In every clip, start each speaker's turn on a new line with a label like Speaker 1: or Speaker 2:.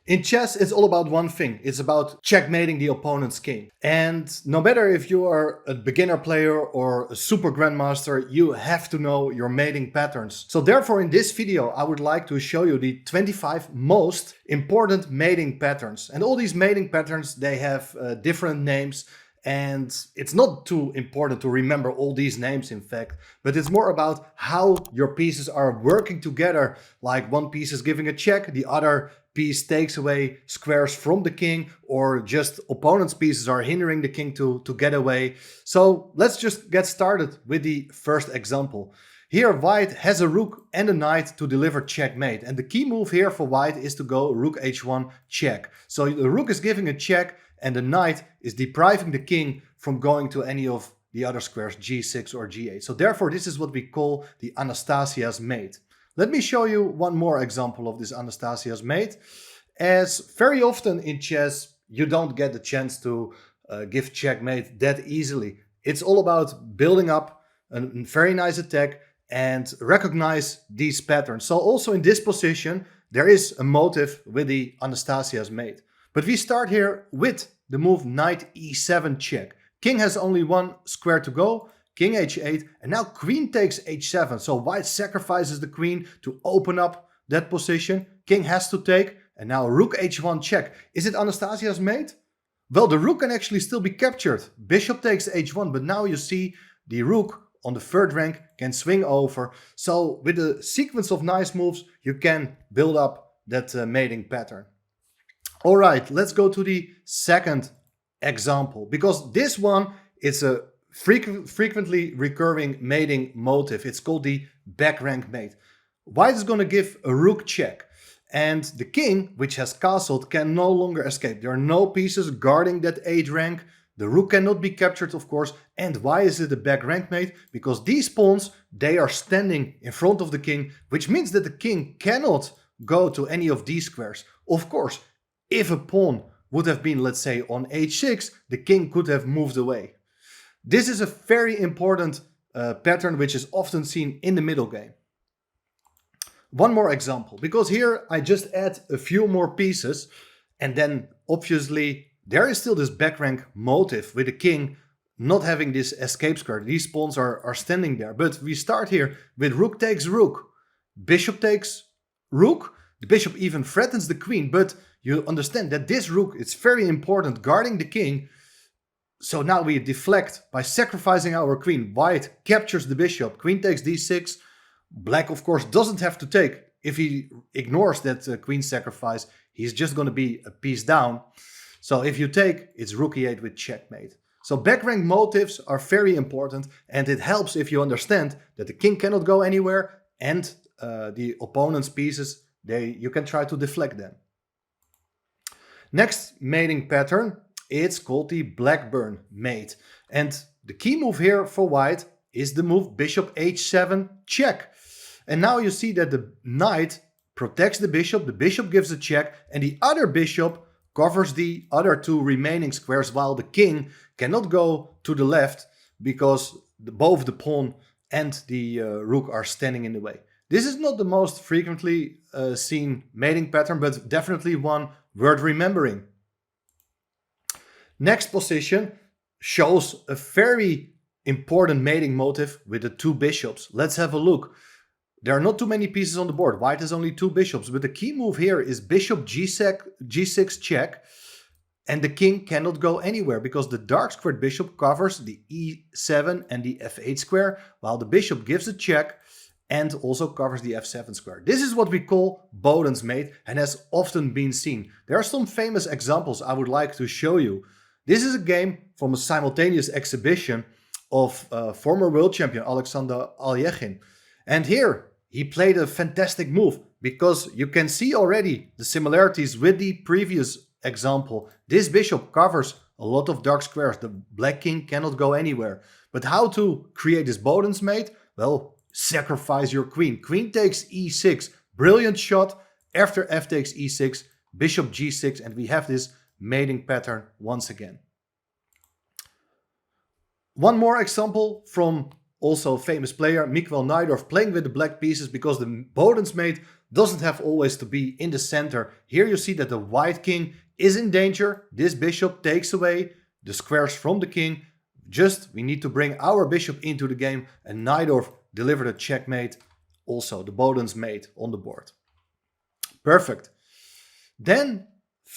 Speaker 1: In chess, it's all about one thing. It's about checkmating the opponent's king. And no matter if you are a beginner player or a super grandmaster, you have to know your mating patterns. So therefore, in this video, I would like to show you the 25 most important mating patterns. And all these mating patterns, they have different names. And it's not too important to remember all these names, in fact, but it's more about how your pieces are working together. Like one piece is giving a check, the other piece takes away squares from the king, or just opponent's pieces are hindering the king to get away. So let's just get started with the first example. Here white has a rook and a knight to deliver checkmate. And the key move here for white is to go rook h1 check. So the rook is giving a check, and the knight is depriving the king from going to any of the other squares, g6 or g8. So therefore, this is what we call the Anastasia's mate. Let me show you one more example of this Anastasia's mate. As very often in chess, you don't get the chance to give checkmate that easily. It's all about building up a very nice attack and recognize these patterns. So also in this position, there is a motive with the Anastasia's mate. But we start here with the move knight e7 check. King has only one square to go, king h8, and now queen takes h7. So white sacrifices the queen to open up that position. King has to take, and now rook h1 check. Is it Anastasia's mate? Well, the rook can actually still be captured. Bishop takes h1, but now you see the rook on the third rank can swing over. So with a sequence of nice moves, you can build up that mating pattern. All right, let's go to the second example, because this one is a frequently recurring mating motive. It's called the back rank mate. White is going to give a rook check, and the king, which has castled, can no longer escape. There are no pieces guarding that 8 rank. The rook cannot be captured, of course. And why is it a back rank mate? Because these pawns, they are standing in front of the king, which means that the king cannot go to any of these squares. Of course, if a pawn would have been, let's say, on h6, the king could have moved away. This is a very important pattern which is often seen in the middle game. One more example, because here I just add a few more pieces, and then obviously there is still this back rank motive with the king not having this escape square. These pawns are standing there, but we start here with rook takes rook, bishop takes rook. The bishop even threatens the queen, but you understand that this rook is very important guarding the king. So now we deflect by sacrificing our queen. White captures the bishop. Queen takes d6. Black, of course, doesn't have to take. If he ignores that queen sacrifice, he's just going to be a piece down. So if you take, it's rook e8 with checkmate. So back rank motives are very important, and it helps if you understand that the king cannot go anywhere, and the opponent's pieces, you can try to deflect them. Next mating pattern, it's called the Blackburn Mate. And the key move here for white is the move bishop h7 check. And now you see that the knight protects the bishop gives a check, and the other bishop covers the other 2 remaining squares, while the king cannot go to the left because both the pawn and the rook are standing in the way. This is not the most frequently seen mating pattern, but definitely one worth remembering. Next position shows a very important mating motive with the 2 bishops. Let's have a look. There are not too many pieces on the board. White has only 2 bishops, but the key move here is bishop g6 check, and the king cannot go anywhere because the dark squared bishop covers the e7 and the f8 square, while the bishop gives a check and also covers the f7 square. This is what we call Boden's mate and has often been seen. There are some famous examples I would like to show you. This is a game from a simultaneous exhibition of former world champion Alexander Alyekhin. And here he played a fantastic move because you can see already the similarities with the previous example. This bishop covers a lot of dark squares. The black king cannot go anywhere. But how to create this Boden's mate? Well, sacrifice your queen. Queen takes e6. Brilliant shot. After f takes e6, bishop g6, and we have this mating pattern once again. One more example from also famous player Miguel Najdorf playing with the black pieces, because the Boden's mate doesn't have always to be in the center. Here you see that the white king is in danger. This bishop takes away the squares from the king. Just we need to bring our bishop into the game, and Najdorf delivered a checkmate, also the Boden's mate on the board. Perfect. Then,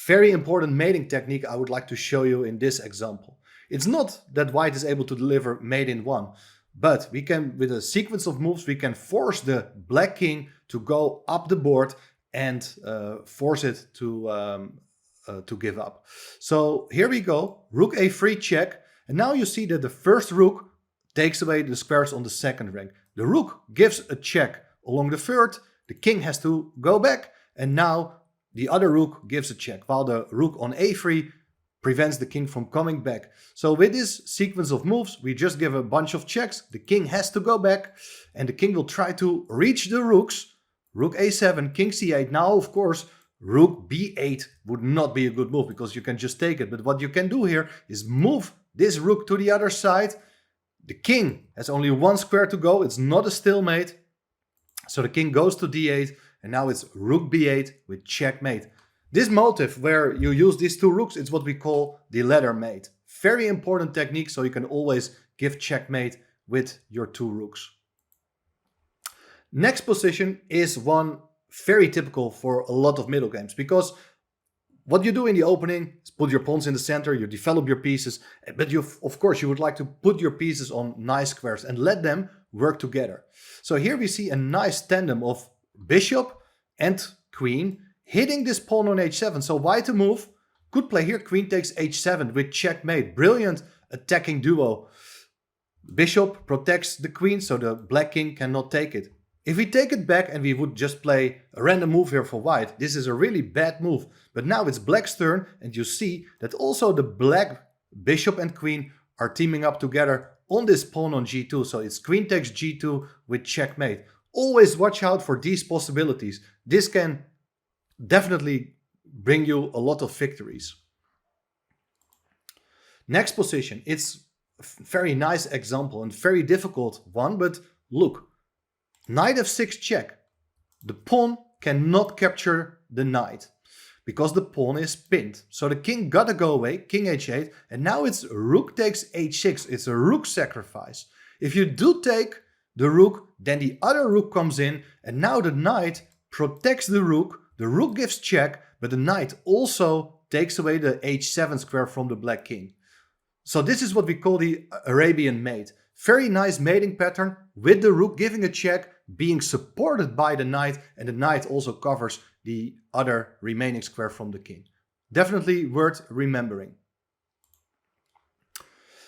Speaker 1: very important mating technique I would like to show you in this example. It's not that white is able to deliver mate in one, but we can, with a sequence of moves, we can force the black king to go up the board and force it to give up. So here we go, rook a3 check, and now you see that the first rook takes away the squares on the second rank. The rook gives a check along the third, the king has to go back, and now the other rook gives a check, while the rook on a3 prevents the king from coming back. So with this sequence of moves, we just give a bunch of checks, the king has to go back, and the king will try to reach the rooks. Rook a7, king c8. Now, of course, rook b8 would not be a good move because you can just take it. But what you can do here is move this rook to the other side. The king has only one square to go. It's not a stalemate. So the king goes to d8, and now it's rook b8 with checkmate. This motive where you use these two rooks, it's what we call the ladder mate. Very important technique, so you can always give checkmate with your two rooks. Next position is one very typical for a lot of middle games, because what you do in the opening is put your pawns in the center, you develop your pieces, but of course you would like to put your pieces on nice squares and let them work together. So here we see a nice tandem of bishop and queen hitting this pawn on h7. So white to move, good play here, queen takes h7 with checkmate. Brilliant attacking duo. Bishop protects the queen, so the black king cannot take it. If we take it back and we would just play a random move here for white, this is a really bad move. But now it's black's turn, and you see that also the black bishop and queen are teaming up together on this pawn on g2. So it's queen takes g2 with checkmate. Always watch out for these possibilities. This can definitely bring you a lot of victories. Next position, it's a very nice example and very difficult one, but look. Knight f6 check. The pawn cannot capture the knight because the pawn is pinned. So the king gotta go away, king h8, and now it's rook takes h6. It's a rook sacrifice. If you do take the rook, then the other rook comes in, and now the knight protects the rook gives check, but the knight also takes away the h7 square from the black king. So this is what we call the Arabian Mate. Very nice mating pattern with the rook giving a check, being supported by the knight, and the knight also covers the other remaining square from the king. Definitely worth remembering.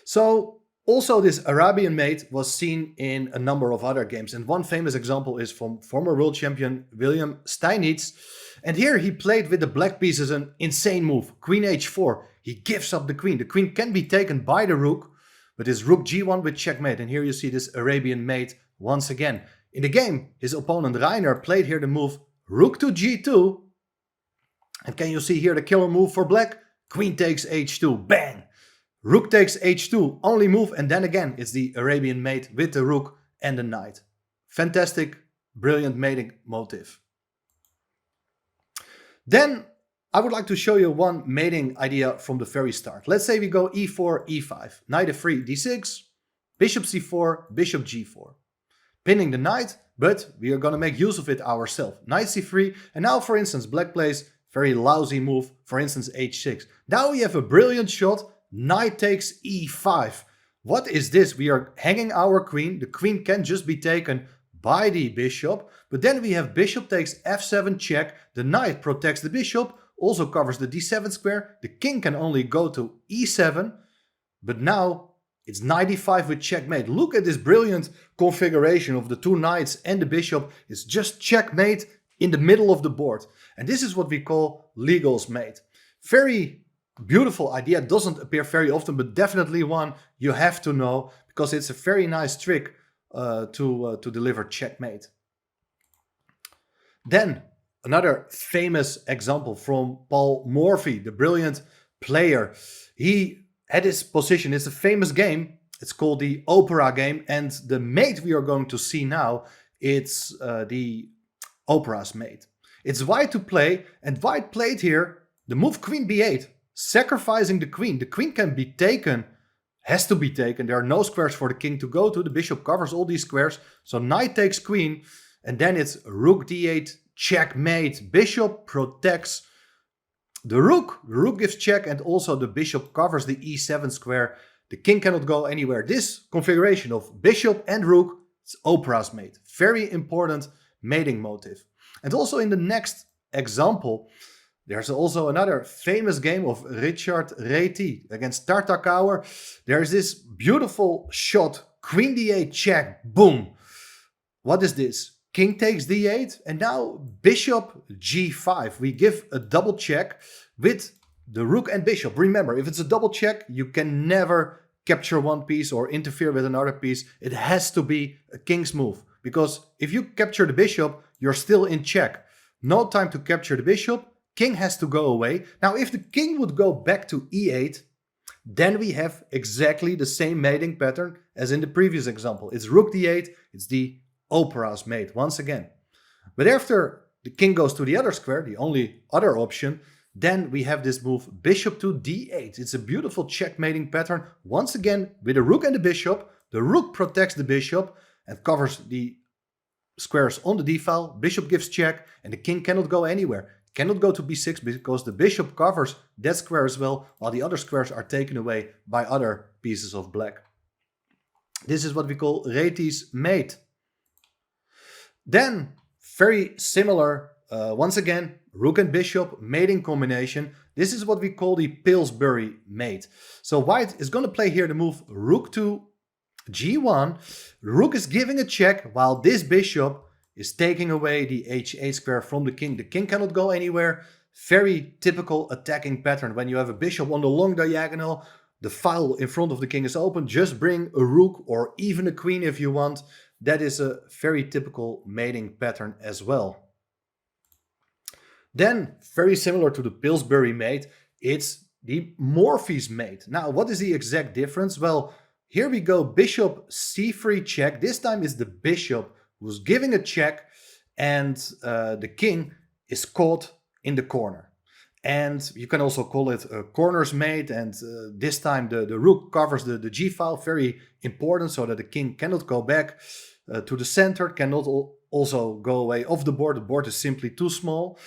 Speaker 1: So also this Arabian Mate was seen in a number of other games, and one famous example is from former world champion William Steinitz. And here he played with the black pieces an insane move, queen h4. He gives up the queen. The queen can be taken by the rook, but it's rook g1 with checkmate. And here you see this Arabian Mate once again. In the game, his opponent Reiner played here the move rook to g2. And can you see here the killer move for black? Queen takes h2, bang! Rook takes h2, only move, and then again it's the Arabian Mate with the rook and the knight. Fantastic, brilliant mating motive. Then I would like to show you one mating idea from the very start. Let's say we go e4, e5, knight f3, d6, bishop c4, bishop g4. Pinning the knight, but we are going to make use of it ourselves. Knight c3, and now for instance black plays very lousy move, for instance h6. Now we have a brilliant shot, knight takes e5. What is this? We are hanging our queen. The queen can just be taken by the bishop, but then we have bishop takes f7 check. The knight protects the bishop, also covers the d7 square. The king can only go to e7, but now it's knight e5 with checkmate. Look at this brilliant configuration of the two knights and the bishop. It's just checkmate in the middle of the board. And this is what we call Legal's Mate. Very beautiful idea, doesn't appear very often, but definitely one you have to know because it's a very nice trick to deliver checkmate. Then another famous example from Paul Morphy, the brilliant player. He had his position, it's a famous game, it's called the Opera game, and the mate we are going to see now, it's the Opera's Mate. It's white to play, and white played here the move queen b8, sacrificing the queen. The queen can be taken, has to be taken. There are no squares for the king to go to. The bishop covers all these squares. So knight takes queen, and then it's rook d8, checkmate. Bishop protects the rook. The rook gives check, and also the bishop covers the e7 square. The king cannot go anywhere. This configuration of bishop and rook, it's Opera's Mate. Very important mating motive. And also in the next example, there's also another famous game of Richard Reti against Tartakower. There's this beautiful shot, queen d8 check, boom. What is this? King takes d8, and now bishop g5. We give a double check with the rook and bishop. Remember, if it's a double check, you can never capture one piece or interfere with another piece. It has to be a king's move, because if you capture the bishop, you're still in check. No time to capture the bishop. King has to go away. Now, if the king would go back to e8, then we have exactly the same mating pattern as in the previous example. It's rook d8, it's the Opera's Mate once again. But after the king goes to the other square, the only other option, then we have this move bishop to d8. It's a beautiful checkmating pattern. Once again, with the rook and the bishop. The rook protects the bishop and covers the squares on the d-file. Bishop gives check, and the king cannot go anywhere. Cannot go to b6 because the bishop covers that square as well, while the other squares are taken away by other pieces of black. This is what we call Reti's mate. Then, very similar, once again, rook and bishop mating combination. This is what we call the Pilsbury Mate. So white is going to play here the move rook to g1. Rook is giving a check, while this bishop is taking away the h8 square from the king. The king cannot go anywhere. Very typical attacking pattern. When you have a bishop on the long diagonal, the file in front of the king is open. Just bring a rook or even a queen if you want. That is a very typical mating pattern as well. Then, very similar to the Pilsbury Mate, it's the Morphy's Mate. Now, what is the exact difference? Well, here we go, bishop c3 check. This time it's the bishop who's giving a check, and the king is caught in the corner. And you can also call it a corner's mate, and this time the rook covers the g-file, very important, so that the king cannot go back to the center, cannot also go away off the board is simply too small.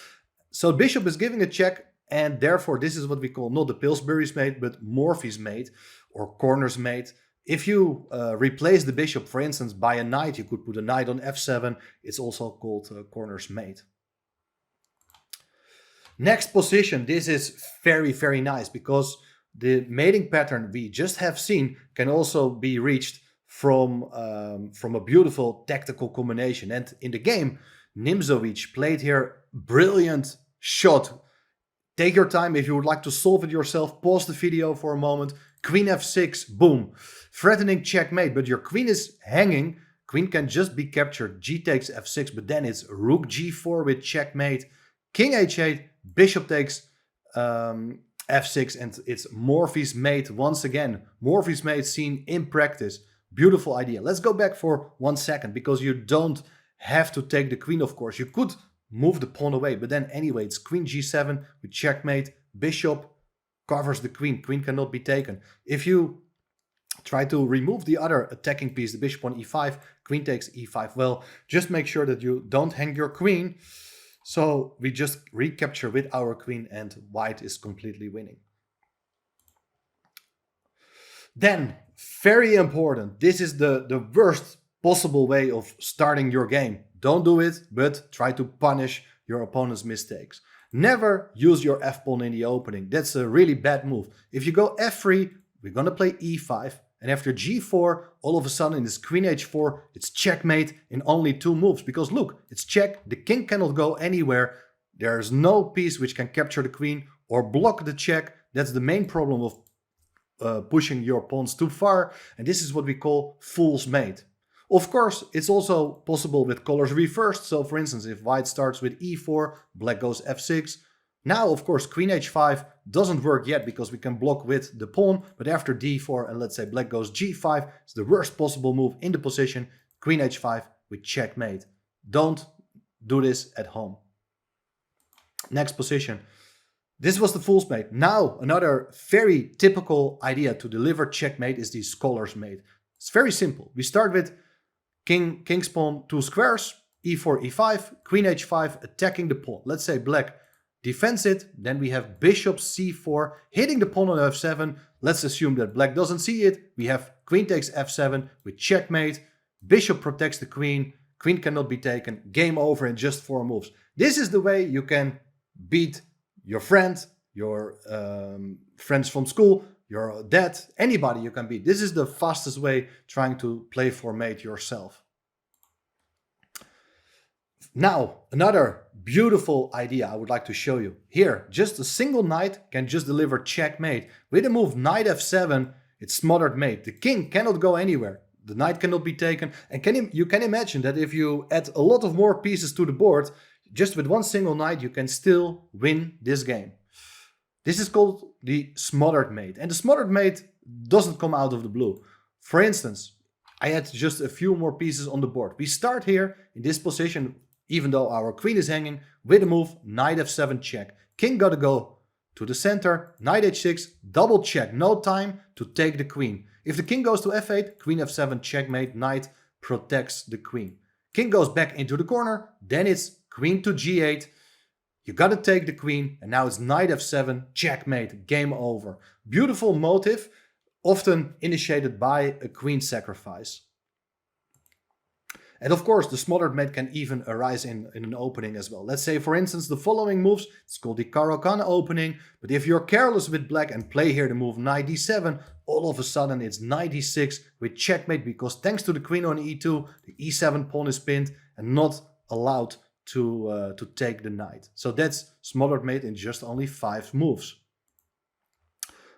Speaker 1: So bishop is giving a check, and therefore this is what we call not the Pilsbury's Mate, but Morphy's Mate or corner's mate. If you replace the bishop, for instance, by a knight, you could put a knight on f7. It's also called corner's mate. Next position, this is very, very nice, because the mating pattern we just have seen can also be reached from a beautiful tactical combination. And in the game, Nimzovic played here brilliant shot. Take your time if you would like to solve it yourself. Pause the video for a moment. Queen f6, boom. Threatening checkmate, but your queen is hanging. Queen can just be captured. G takes f6, but then it's rook g4 with checkmate. King h8, bishop takes f6, and it's Morphy's Mate once again. Morphy's Mate seen in practice. Beautiful idea. Let's go back for 1 second, because you don't have to take the queen, of course. You could move the pawn away, but then anyway, it's queen g7 with checkmate. Bishop covers the queen. Queen cannot be taken. If you try to remove the other attacking piece, the bishop on e5, queen takes e5. Well, just make sure that you don't hang your queen. So we just recapture with our queen, and white is completely winning. Then, very important, this is the worst possible way of starting your game. Don't do it, but try to punish your opponent's mistakes. Never use your f-pawn in the opening. That's a really bad move. If you go f3, we're going to play e5. And after g4, all of a sudden it's queen h4. It's checkmate in only 2 moves. Because look, it's check. The king cannot go anywhere. There's no piece which can capture the queen or block the check. That's the main problem of pushing your pawns too far. And this is what we call fool's mate. Of course, it's also possible with colors reversed. So for instance, if white starts with e4, black goes f6. Now, of course, queen h5 doesn't work yet because we can block with the pawn. But after d4 and let's say black goes g5, it's the worst possible move in the position. Queen h5 with checkmate. Don't do this at home. Next position. This was the Fool's Mate. Now, another very typical idea to deliver checkmate is the Scholar's Mate. It's very simple. We start with king's pawn, 2 squares, e4, e5, queen h5, attacking the pawn. Let's say black defends it. Then we have bishop c4, hitting the pawn on f7. Let's assume that black doesn't see it. We have queen takes f7 with checkmate. Bishop protects the queen. Queen cannot be taken. Game over in just 4 moves. This is the way you can beat your friend, your friends from school, your dad, anybody you can beat. This is the fastest way trying to play for mate yourself. Now, another beautiful idea I would like to show you. Here, just a single knight can just deliver checkmate. With the move knight f7, it's smothered mate. The king cannot go anywhere. The knight cannot be taken. And you can imagine that if you add a lot of more pieces to the board, just with one single knight, you can still win this game. This is called the Smothered Mate. And the Smothered Mate doesn't come out of the blue. For instance, I add just a few more pieces on the board. We start here in this position, even though our queen is hanging, with a move knight f7 check. King gotta go to the center, knight h6, double check, no time to take the queen. If the king goes to f8, queen f7 checkmate, knight protects the queen. King goes back into the corner, then it's queen to g8, you gotta take the queen, and now it's knight f7, checkmate, game over. Beautiful motive, often initiated by a queen sacrifice. And of course, the Smothered Mate can even arise in an opening as well. Let's say, for instance, the following moves, it's called the Caro-Kann opening, but if you're careless with black and play here the move knight d7, all of a sudden it's knight d6 with checkmate, because thanks to the queen on e2, the e7 pawn is pinned and not allowed to take the knight. So that's Smothered Mate in just only 5 moves.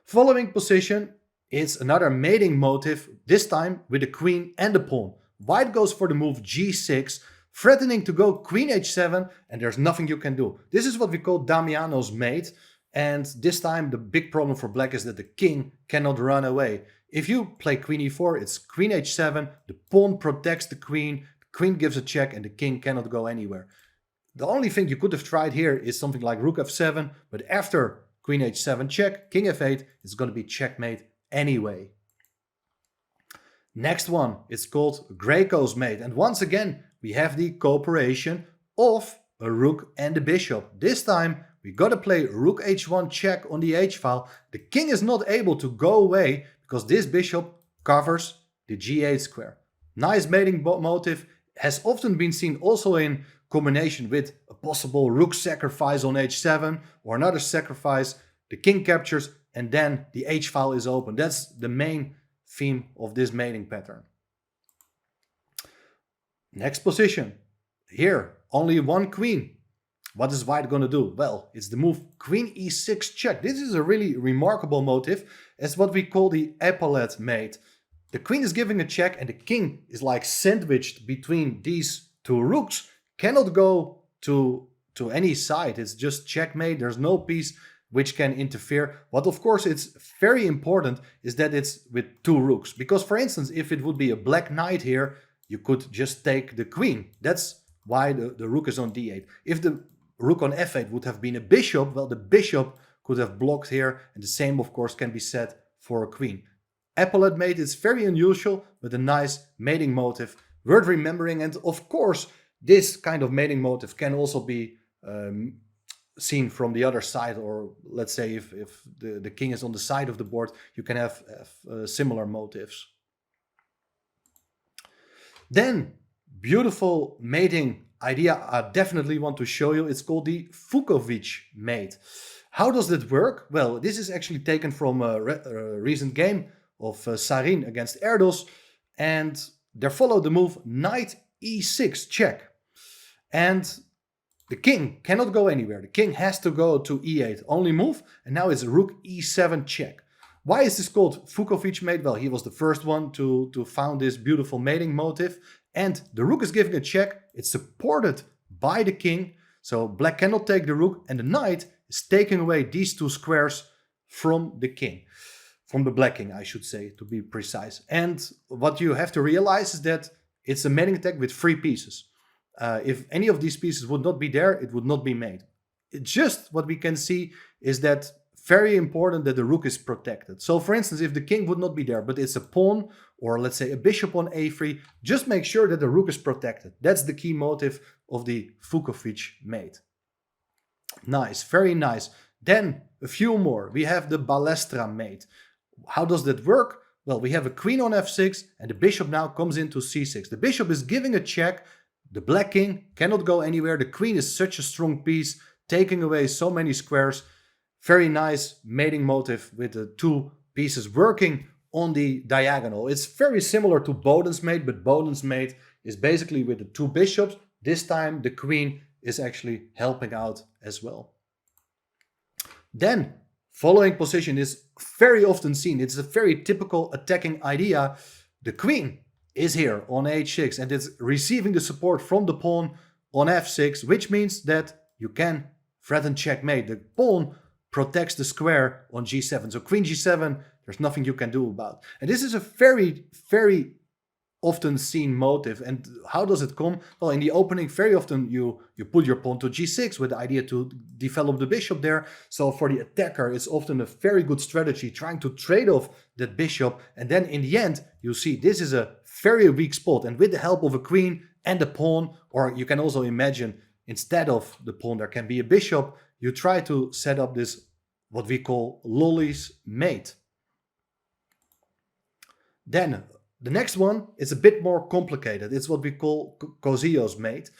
Speaker 1: Following position is another mating motive, this time with the queen and the pawn. White goes for the move g6, threatening to go queen h7, and there's nothing you can do. This is what we call Damiano's mate, and this time the big problem for black is that the king cannot run away. If you play queen e4, it's queen h7, the pawn protects the queen gives a check, and the king cannot go anywhere. The only thing you could have tried here is something like rook f7, but after queen h7 check, king f8, it's going to be checkmate anyway. Next one, it's called Greco's Mate, and once again we have the cooperation of a rook and a bishop. This time we gotta play rook h1 check on the h-file. The king is not able to go away because this bishop covers the g8 square. Nice mating motive, has often been seen also in combination with a possible rook sacrifice on h7 or another sacrifice. The king captures and then the h-file is open. That's the main theme of this mating pattern. Next position. Here, only one queen. What is white going to do? Well, it's the move queen e6 check. This is a really remarkable motive. It's what we call the Epaulette mate. The queen is giving a check and the king is like sandwiched between these two rooks. Cannot go to any side. It's just checkmate. There's no piece which can interfere. What of course it's very important is that it's with two rooks. Because for instance, if it would be a black knight here, you could just take the queen. That's why the rook is on d8. If the rook on f8 would have been a bishop, well, the bishop could have blocked here. And the same, of course, can be said for a queen. Epaulette mate is very unusual, but a nice mating motive. Worth remembering. And of course, this kind of mating motive can also be seen from the other side, or let's say if the king is on the side of the board, you can have similar motives. Then, beautiful mating idea I definitely want to show you. It's called the Vukovic Mate. How does that work? Well, this is actually taken from a recent game of Sarin against Erdos, and there followed the move knight e6 check. And the king cannot go anywhere. The king has to go to e8, only move, and now it's rook e7 check. Why is this called Vukovic Mate? Well, he was the first one to found this beautiful mating motive, and the rook is giving a check. It's supported by the king, so black cannot take the rook, and the knight is taking away these two squares from the king. From the black king, I should say, to be precise. And what you have to realize is that it's a mating attack with 3 pieces. If any of these pieces would not be there, it would not be made. It's just what we can see is that very important that the rook is protected. So for instance, if the king would not be there, but it's a pawn or let's say a bishop on a3, just make sure that the rook is protected. That's the key motive of the Vukovic Mate. Nice, very nice. Then a few more. We have the Balestra Mate. How does that work? Well, we have a queen on f6 and the bishop now comes into c6. The bishop is giving a check. The black king cannot go anywhere. The queen is such a strong piece, taking away so many squares. Very nice mating motive with the two pieces working on the diagonal. It's very similar to Boden's Mate, but Boden's Mate is basically with the two bishops. This time the queen is actually helping out as well. Then, following position is very often seen. It's a very typical attacking idea. The queen is here on h6 and it's receiving the support from the pawn on f6, which means that you can threaten checkmate. The pawn protects the square on g7. So queen g7, there's nothing you can do about. And this is a very, very often seen motive. And how does it come? Well, in the opening, very often you put your pawn to g6 with the idea to develop the bishop there. So for the attacker, it's often a very good strategy trying to trade off that bishop. And then in the end, you see this is a very weak spot. And with the help of a queen and a pawn, or you can also imagine instead of the pawn, there can be a bishop, you try to set up this, what we call Lolli's Mate. Then the next one is a bit more complicated. It's what we call Cozio's Mate.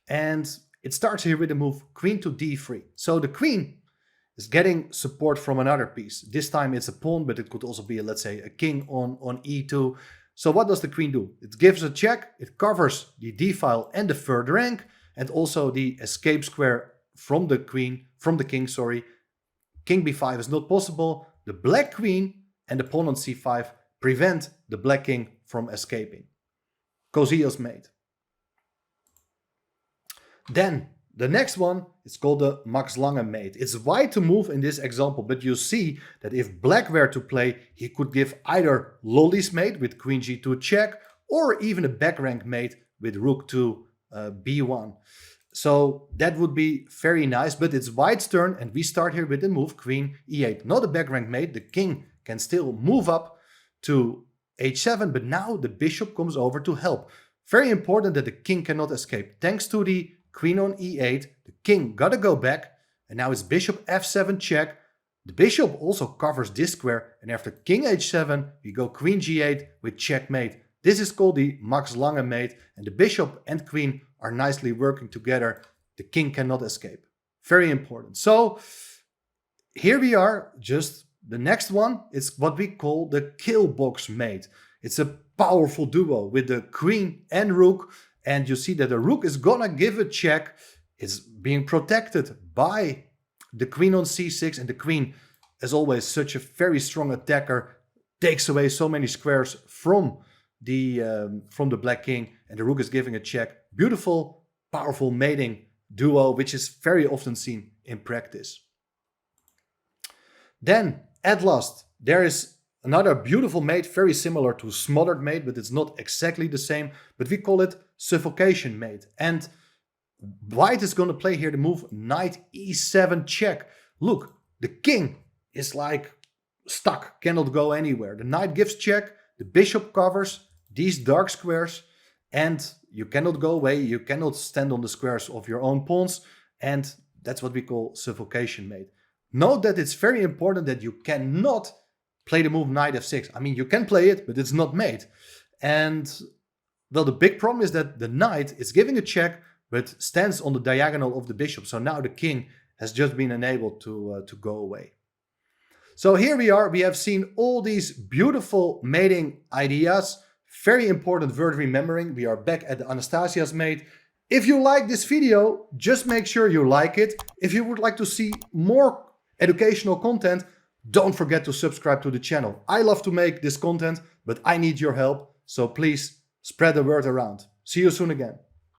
Speaker 1: And it starts here with the move queen to d3. So the queen is getting support from another piece. This time it's a pawn, but it could also be, let's say, a king on e2. So what does the queen do? It gives a check, it covers the d-file and the third rank, and also the escape square from the king, King b5 is not possible. The black queen and the pawn on c5 prevent the black king from escaping. Cozio's Mate. Then the next one is called the Lange Mate. It's wide to move in this example, but you see that if black were to play, he could give either Lolli's Mate with queen g2 check, or even a back rank mate with rook to b1. So that would be very nice, but it's white's turn and we start here with the move queen e8. Not a back rank mate, the king can still move up to h7, but now the bishop comes over to help. Very important that the king cannot escape. Thanks to the queen on e8, the king gotta go back, and now it's bishop f7 check. The bishop also covers this square, and after king h7, we go queen g8 with checkmate. This is called the Lange Mate, and the bishop and queen are nicely working together. The king cannot escape. Very important. So here we are, just the next one is what we call the Killbox Mate. It's a powerful duo with the queen and rook, and you see that the rook is gonna give a check. It's being protected by the queen on c6, and the queen, as always, such a very strong attacker, takes away so many squares from the black king, and the rook is giving a check. Beautiful, powerful mating duo, which is very often seen in practice. Then, at last, there is another beautiful mate, very similar to Smothered Mate, but it's not exactly the same, but we call it Suffocation Mate. And white is going to play here the move knight e7 check. Look, the king is like stuck, cannot go anywhere. The knight gives check, the bishop covers these dark squares, and you cannot go away, you cannot stand on the squares of your own pawns, and that's what we call Suffocation Mate. Note that it's very important that you cannot play the move knight f6. I mean, you can play it, but it's not mate. And, well, the big problem is that the knight is giving a check, but stands on the diagonal of the bishop. So now the king has just been enabled to go away. So here we are. We have seen all these beautiful mating ideas. Very important word remembering. We are back at the Anastasia's Mate. If you like this video, just make sure you like it. If you would like to see more educational content, don't forget to subscribe to the channel. I love to make this content, but I need your help. So please spread the word around. See you soon again.